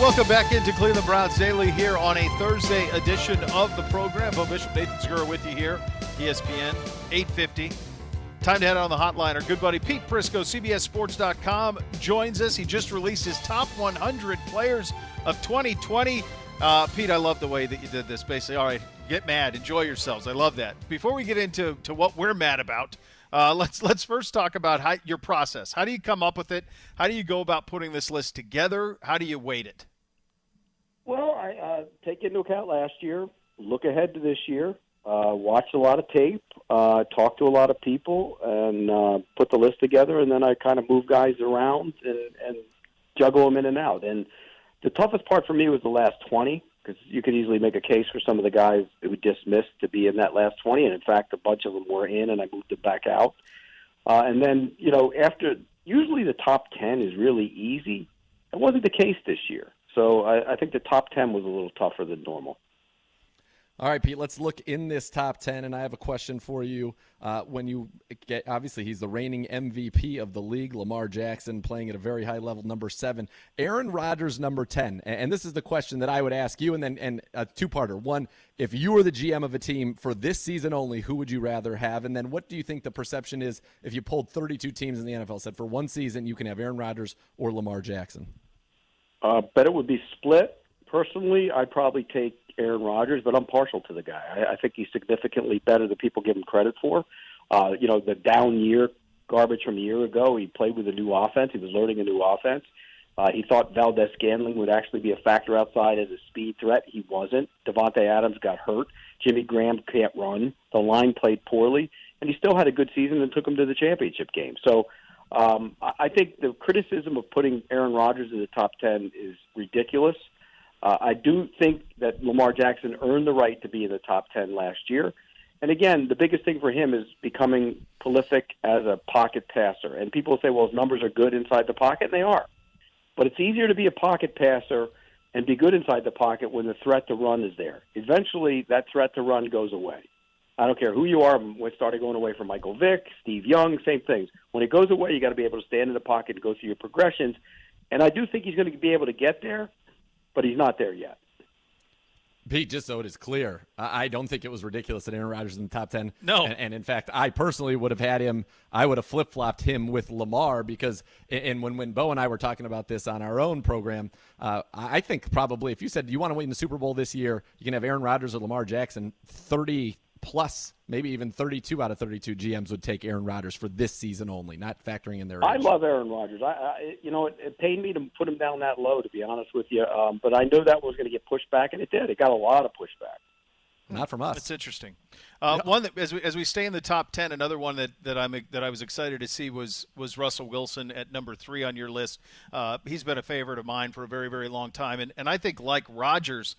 Welcome back into Cleveland Browns Daily here on a Thursday edition of the program. Beau Bishop, Nathan Zegura with you here, ESPN 850. Time to head on the hotline. Our good buddy Pete Prisco, CBSSports.com, joins us. He just released his top 100 players of 2020. Pete, I love the way that you did this. Basically, all right, get mad, enjoy yourselves. I love that. Before we get into what we're mad about, let's first talk about your process. How do you come up with it? How do you go about putting this list together? How do you weight it? Well, I take into account last year, look ahead to this year, watch a lot of tape, talk to a lot of people, and put the list together, and then I kind of move guys around and juggle them in and out. And the toughest part for me was the last 20, because you could easily make a case for some of the guys that we dismissed to be in that last 20, and in fact, a bunch of them were in, and I moved them back out. And then, after usually the top 10 is really easy. It wasn't the case this year. So I think the top 10 was a little tougher than normal. All right, Pete, let's look in this top 10, and I have a question for you. When you get, obviously, he's the reigning MVP of the league, Lamar Jackson, playing at a very high level, number 7. Aaron Rodgers, number 10. And this is the question that I would ask you, and a two-parter. One, if you were the GM of a team for this season only, who would you rather have? And then what do you think the perception is if you pulled 32 teams in the NFL, said for one season you can have Aaron Rodgers or Lamar Jackson? Bet it would be split. Personally, I'd probably take Aaron Rodgers, but I'm partial to the guy. I think he's significantly better than people give him credit for. The down year, garbage from a year ago, he played with a new offense. He was learning a new offense. He thought Valdez-Scantling would actually be a factor outside as a speed threat. He wasn't. Devontae Adams got hurt. Jimmy Graham can't run. The line played poorly, and he still had a good season and took him to the championship game. So I think the criticism of putting Aaron Rodgers in the top 10 is ridiculous. I do think that Lamar Jackson earned the right to be in the top 10 last year. And again, the biggest thing for him is becoming prolific as a pocket passer. And people say, well, his numbers are good inside the pocket, and they are. But it's easier to be a pocket passer and be good inside the pocket when the threat to run is there. Eventually, that threat to run goes away. I don't care who you are. When it started going away from Michael Vick, Steve Young, same things. When it goes away, you got to be able to stand in the pocket and go through your progressions. And I do think he's going to be able to get there, but he's not there yet. Pete, just so it is clear, I don't think it was ridiculous that Aaron Rodgers is in the top 10. No. And in fact, I personally would have had him, I would have flip-flopped him with Lamar because, and when Beau and I were talking about this on our own program, I think probably if you said you want to win the Super Bowl this year, you can have Aaron Rodgers or Lamar Jackson, 30 plus, maybe even 32 out of 32 GMs would take Aaron Rodgers for this season only, not factoring in their age. I love Aaron Rodgers. It pained me to put him down that low, to be honest with you. But I knew that was going to get pushed back, and it did. It got a lot of pushback. Not from us. That's interesting. One that as we stay in the top 10, another one that I was excited to see was Russell Wilson at number 3 on your list. He's been a favorite of mine for a very, very long time, and I think like Rodgers,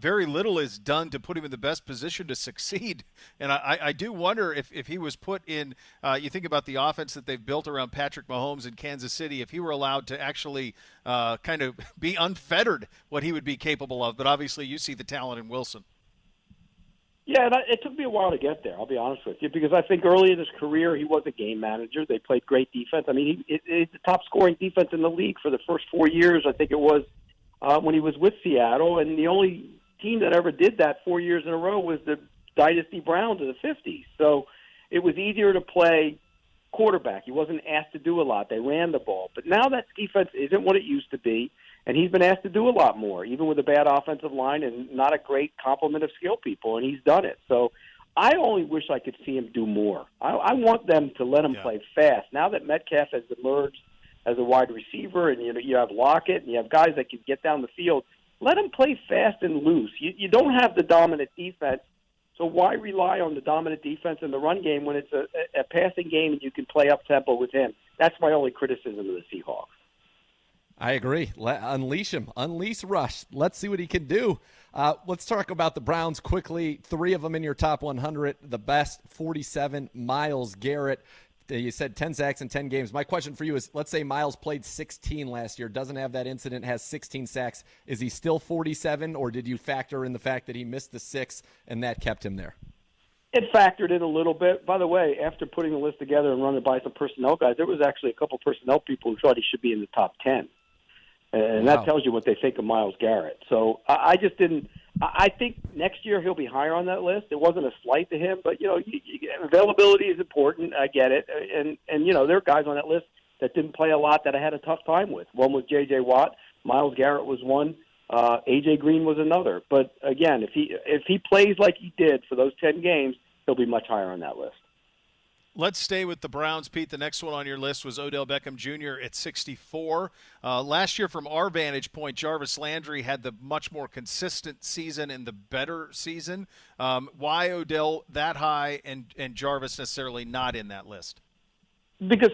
very little is done to put him in the best position to succeed. And I do wonder if he was put in. You think about the offense that they've built around Patrick Mahomes in Kansas City. If he were allowed to actually kind of be unfettered, what he would be capable of. But obviously, you see the talent in Wilson. Yeah, and it took me a while to get there, I'll be honest with you, because I think early in his career he was a game manager. They played great defense. I mean, it's the top-scoring defense in the league for the first 4 years, I think it was, when he was with Seattle, and the only team that ever did that 4 years in a row was the Dynasty Browns in the 50s. So it was easier to play quarterback. He wasn't asked to do a lot. They ran the ball. But now that defense isn't what it used to be, and he's been asked to do a lot more, even with a bad offensive line and not a great complement of skill people, and he's done it. So I only wish I could see him do more. I want them to let him play fast. Now that Metcalf has emerged as a wide receiver, and you have Lockett, and you have guys that can get down the field, let him play fast and loose. You don't have the dominant defense, so why rely on the dominant defense in the run game when it's a passing game and you can play up-tempo with him? That's my only criticism of the Seahawks. I agree. Unleash him. Unleash Rush. Let's see what he can do. Let's talk about the Browns quickly. 3 of them in your top 100. The best, 47, Myles Garrett. You said 10 sacks in 10 games. My question for you is, let's say Myles played 16 last year, doesn't have that incident, has 16 sacks. Is he still 47, or did you factor in the fact that he missed the 6 and that kept him there? It factored in a little bit. By the way, after putting the list together and running by some personnel guys, there was actually a couple personnel people who thought he should be in the top 10. And Wow. that tells you what they think of Myles Garrett. So I just didn't. I think next year he'll be higher on that list. It wasn't a slight to him, but availability is important. I get it, and there are guys on that list that didn't play a lot that I had a tough time with. One was J.J. Watt, Myles Garrett was one, A.J. Green was another. But again, if he plays like he did for those 10 games, he'll be much higher on that list. Let's stay with the Browns, Pete. The next one on your list was Odell Beckham Jr. at 64. Last year, from our vantage point, Jarvis Landry had the much more consistent season and the better season. Why Odell that high and Jarvis necessarily not in that list? Because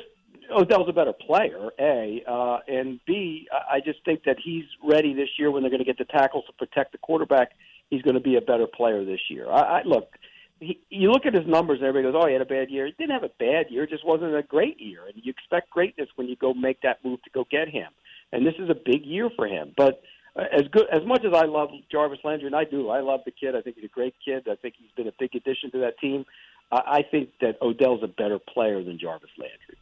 Odell's a better player, A, and B, I just think that he's ready this year when they're going to get the tackles to protect the quarterback. He's going to be a better player this year. Look. You look at his numbers and everybody goes, he had a bad year. He didn't have a bad year. It just wasn't a great year. And you expect greatness when you go make that move to go get him. And this is a big year for him. But as much as I love Jarvis Landry, and I do, I love the kid. I think he's a great kid. I think he's been a big addition to that team. I think that Odell's a better player than Jarvis Landry.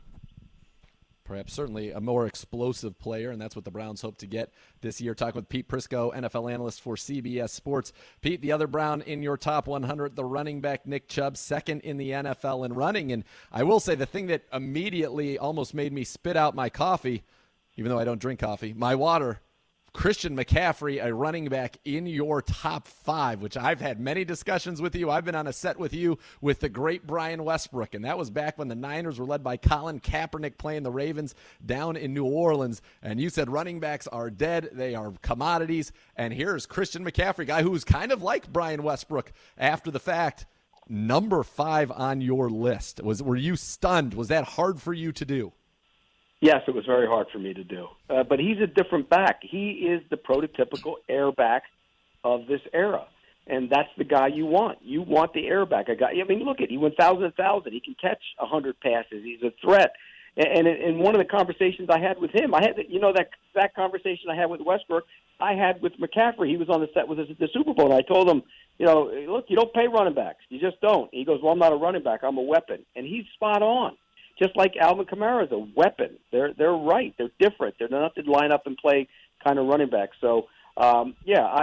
Perhaps certainly a more explosive player, and that's what the Browns hope to get this year. Talking with Pete Prisco, NFL analyst for CBS Sports. Pete, the other Brown in your top 100, the running back Nick Chubb, second in the NFL in running. And I will say the thing that immediately almost made me spit out my coffee, even though I don't drink coffee, my water, Christian McCaffrey, a running back in your top 5, which I've had many discussions with you. I've been on a set with you with the great Brian Westbrook, and that was back when the Niners were led by Colin Kaepernick playing the Ravens down in New Orleans, and you said running backs are dead. They are commodities, and here's Christian McCaffrey, guy who was kind of like Brian Westbrook after the fact, number 5 on your list. Were you stunned? Was that hard for you to do? Yes, it was very hard for me to do. But he's a different back. He is the prototypical air back of this era. And that's the guy you want. You want the air back. Look at he went 1,000. He can catch 100 passes. He's a threat. And in one of the conversations I had with him, I had that conversation I had with Westbrook, I had with McCaffrey. He was on the set with us at the Super Bowl, and I told him, look, you don't pay running backs. You just don't. He goes, well, I'm not a running back. I'm a weapon. And he's spot on. Just like Alvin Kamara is a weapon. They're right. They're different. They're not to line up and play kind of running back. So,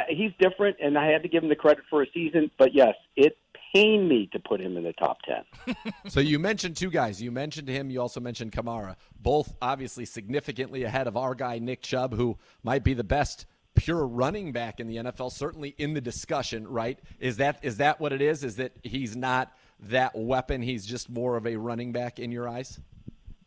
he's different, and I had to give him the credit for a season. But, yes, it pained me to put him in the top 10. So you mentioned two guys. You mentioned him. You also mentioned Kamara. Both obviously significantly ahead of our guy Nick Chubb, who might be the best pure running back in the NFL, certainly in the discussion, right? Is that what it is? Is that he's not that weapon, he's just more of a running back in your eyes?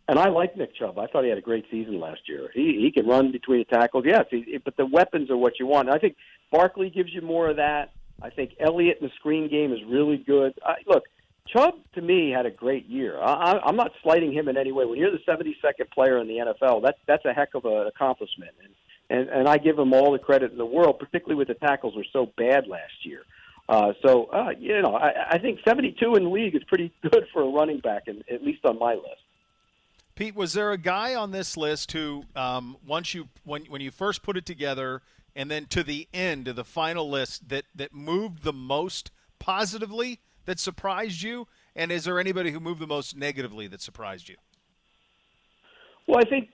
And I like Nick Chubb. I thought he had a great season last year. He can run between the tackles, yes, but the weapons are what you want. And I think Barkley gives you more of that. I think Elliott in the screen game is really good. Look, Chubb, to me, had a great year. I'm not slighting him in any way. When you're the 72nd player in the NFL, that's a heck of an accomplishment. And I give him all the credit in the world, particularly with the tackles were so bad last year. I think 72 in the league is pretty good for a running back, and at least on my list. Pete, was there a guy on this list who, when you first put it together, and then to the end of the final list, that moved the most positively, that surprised you? And is there anybody who moved the most negatively that surprised you? Well, I think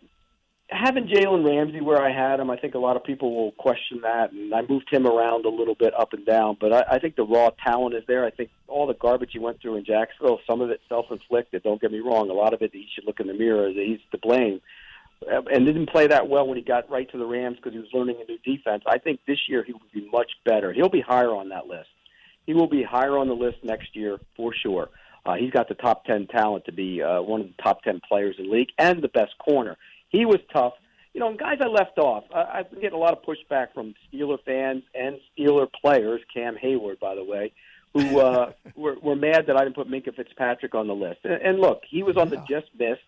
having Jalen Ramsey where I had him, I think a lot of people will question that, and I moved him around a little bit up and down. But I think the raw talent is there. I think all the garbage he went through in Jacksonville, some of it self-inflicted. Don't get me wrong. A lot of it, he should look in the mirror. He's to blame. And didn't play that well when he got right to the Rams because he was learning a new defense. I think this year he will be much better. He'll be higher on that list. He will be higher on the list next year for sure. He's got the top 10 talent to be one of the top 10 players in the league and the best corner. He was tough. And guys I left off, I've been getting a lot of pushback from Steeler fans and Steeler players, Cam Hayward, by the way, who were mad that I didn't put Minkah Fitzpatrick on the list. And look, he was on the just missed,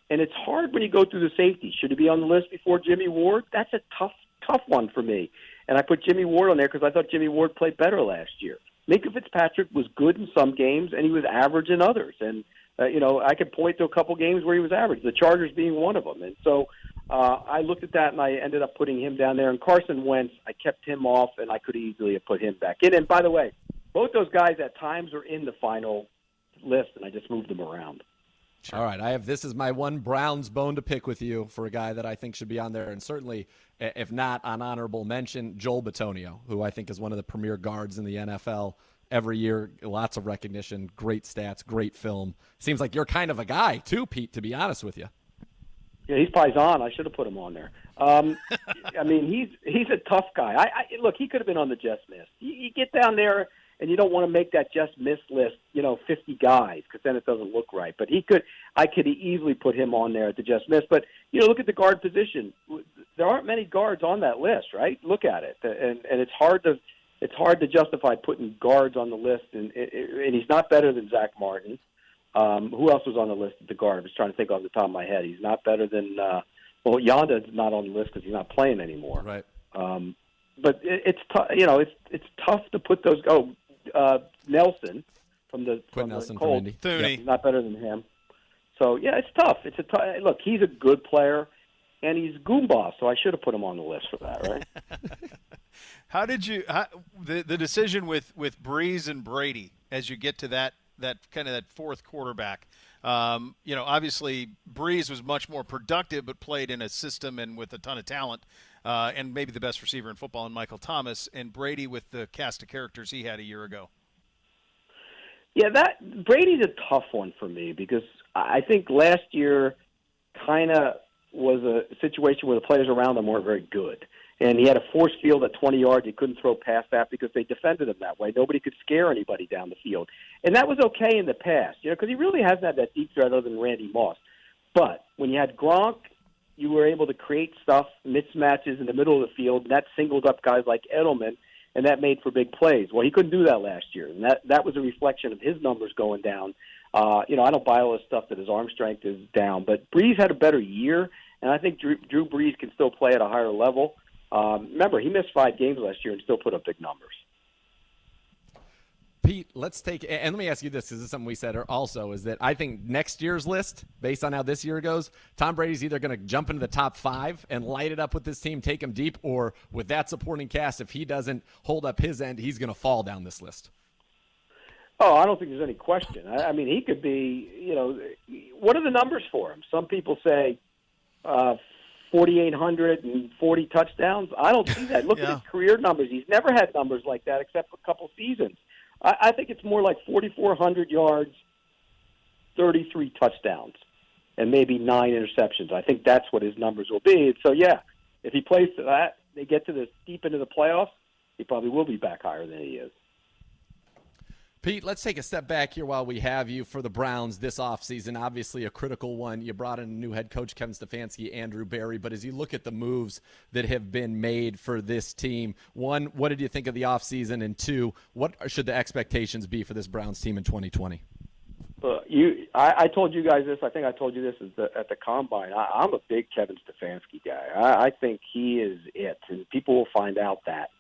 and it's hard when you go through the safety. Should he be on the list before Jimmy Ward? That's a tough one for me. And I put Jimmy Ward on there because I thought Jimmy Ward played better last year. Minkah Fitzpatrick was good in some games, and he was average in others. And I could point to a couple games where he was average, the Chargers being one of them. And so I looked at that, and I ended up putting him down there. And Carson Wentz, I kept him off, and I could easily have put him back in. And by the way, both those guys at times are in the final list, and I just moved them around. All right, this is my one Browns bone to pick with you for a guy that I think should be on there, and certainly, if not on honorable mention, Joel Bitonio, who I think is one of the premier guards in the NFL. Every year, lots of recognition, great stats, great film. Seems like you're kind of a guy too, Pete, to be honest with you. Yeah, he's Paisan. I should have put him on there. I mean, he's a tough guy. Look, he could have been on the just miss. You get down there, and you don't want to make that just miss list, 50 guys, because then it doesn't look right. But I could easily put him on there at the just miss. But look at the guard position. There aren't many guards on that list, right? Look at it, and it's hard to justify putting guards on the list. And he's not better than Zach Martin. Who else was on the list at the guard? I'm just trying to think off the top of my head. He's not better than Yonda's not on the list because he's not playing anymore. Right. But it's tough. It's tough to put those. Nelson from the Nelson Colts. from Indy. Thuney. He's not better than him. So yeah, it's tough. Look. He's a good player, and he's Goomba. So I should have put him on the list for that, right? How did you the decision with Brees and Brady as you get to that kind of that fourth quarterback? Obviously Brees was much more productive, but played in a system and with a ton of talent, and maybe the best receiver in football in Michael Thomas, and Brady with the cast of characters he had a year ago. Yeah, Brady's a tough one for me because I think last year kind of was a situation where the players around him weren't very good. And he had a force field at 20 yards. He couldn't throw past that because they defended him that way. Nobody could scare anybody down the field. And that was okay in the past, because he really hasn't had that deep threat other than Randy Moss. But when you had Gronk, you were able to create stuff, mismatches in the middle of the field, and that singled up guys like Edelman, and that made for big plays. Well, he couldn't do that last year, and that was a reflection of his numbers going down. I don't buy all this stuff that his arm strength is down, but Brees had a better year, and I think Drew Brees can still play at a higher level. Remember, he missed 5 games last year and still put up big numbers. Pete, let's take – and let me ask you this, because this is something we said also, is that I think next year's list, based on how this year goes, Tom Brady's either going to jump into the top 5 and light it up with this team, take him deep, or with that supporting cast, if he doesn't hold up his end, he's going to fall down this list. Oh, I don't think there's any question. I mean, he could be – what are the numbers for him? Some people say 4,840 touchdowns. I don't see that. Look at his career numbers. He's never had numbers like that except for a couple seasons. I think it's more like 4,400 yards, 33 touchdowns, and maybe 9 interceptions. I think that's what his numbers will be. So, yeah, if he plays to that, they get to this deep into the playoffs, he probably will be back higher than he is. Pete, let's take a step back here while we have you for the Browns this offseason. Obviously a critical one. You brought in a new head coach, Kevin Stefanski, Andrew Berry. But as you look at the moves that have been made for this team, one, what did you think of the offseason? And two, what should the expectations be for this Browns team in 2020? I told you guys this. I think I told you this at the Combine. I'm a big Kevin Stefanski guy. I think he is it, and people will find out that.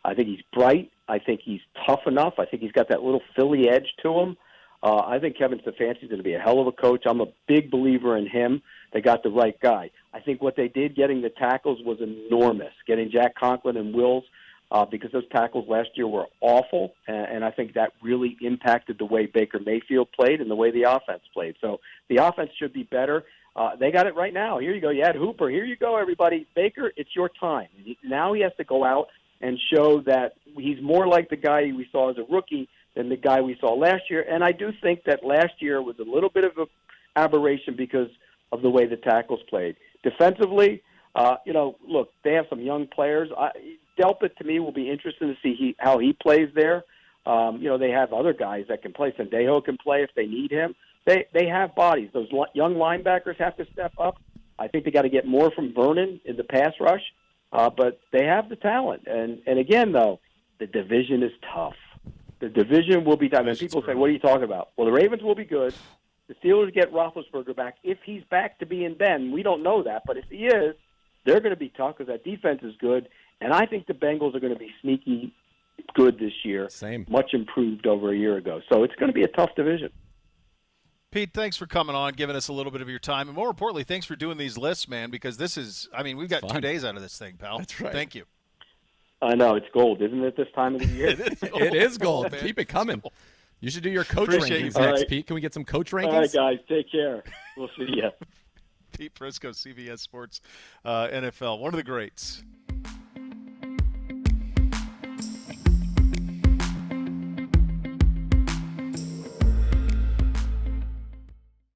I think he's bright. I think he's tough enough. I think he's got that little Philly edge to him. I think Kevin Stefanski's going to be a hell of a coach. I'm a big believer in him. They got the right guy. I think what they did getting the tackles was enormous, getting Jack Conklin and Wills, because those tackles last year were awful, and I think that really impacted the way Baker Mayfield played and the way the offense played. So the offense should be better. They got it right now. Here you go. You had Hooper. Here you go, everybody. Baker, it's your time. Now he has to go out and show that he's more like the guy we saw as a rookie than the guy we saw last year. And I do think that last year was a little bit of an aberration because of the way the tackles played. Defensively, look, they have some young players. Delpit, to me, will be interesting to see how he plays there. They have other guys that can play. Sendejo can play if they need him. They have bodies. Those young linebackers have to step up. I think they got to get more from Vernon in the pass rush. But they have the talent. And again, though, the division is tough. The division will be tough. And people say, what are you talking about? Well, the Ravens will be good. The Steelers get Roethlisberger back. If he's back to being Ben, we don't know that. But if he is, they're going to be tough because that defense is good. And I think the Bengals are going to be sneaky good this year. Same. Much improved over a year ago. So it's going to be a tough division. Pete, thanks for coming on, giving us a little bit of your time. And more importantly, thanks for doing these lists, man, because this is, we've got 2 days out of this thing, pal. That's right. Thank you. I know. It's gold, isn't it, this time of the year? It is gold. Keep it coming. You should do your coach Appreciate rankings you. next, right. Pete. Can we get some coach rankings? All right, guys, take care. We'll see you. Pete Prisco, CBS Sports NFL, one of the greats.